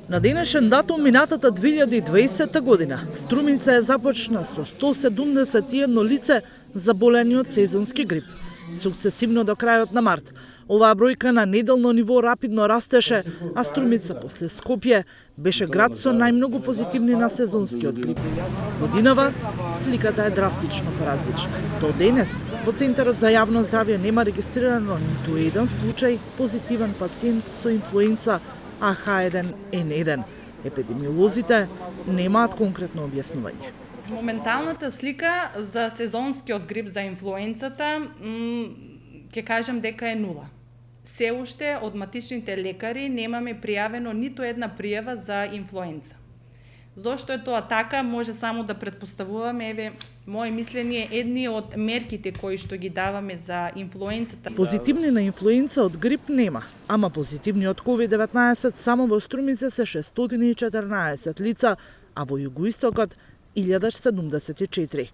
На денешен датум минатата 2020 година Струмица е започна со 171 лице заболени од сезонски грип. Сукцесивно до крајот на март, оваа бројка на неделно ниво рапидно растеше, а Струмица после Скопје беше град со најмногу позитивни на сезонскиот грип. Годинава сликата е драстично поразлична. До денес во Центарот за јавно здравје нема регистрирано ниту еден случај позитивен пациент со инфлуенца AH1N1. Епидемиолозите немаат конкретно објаснување. Моменталната слика за сезонскиот грип, за инфлуенцата, ќе кажем дека е нула. Се уште од матичните лекари немаме пријавено ниту една пријава за инфлуенца. Зошто е тоа така, може само да претпоставуваме, еве, моје мислење е едни од мерките кои што ги даваме за инфлуенцата. Позитивни на инфлуенца од грип нема, ама позитивни од COVID-19 само во Струмица се 614 лица, а во Југоистокот 1074.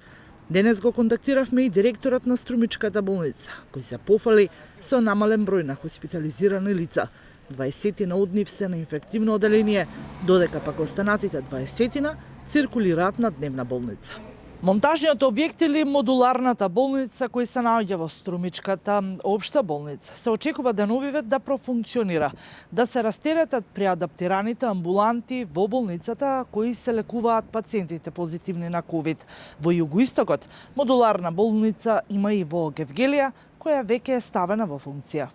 Денес го контактиравме и директорот на Струмичката болница, кој се пофали со намален број на хоспитализирани лица. 20 од нив се на инфективно оделение, додека пак останатите 20 циркулираат на дневна болница. Монтажниот објект или модуларната болница кој се наоѓа во Струмичката општа болница се очекува деновивет да профункционира, да се растеретат преадаптираните амбуланти во болницата кои се лекуваат пациентите позитивни на ковид. Во Југоистокот модуларна болница има и во Гевгелија која веќе е ставена во функција.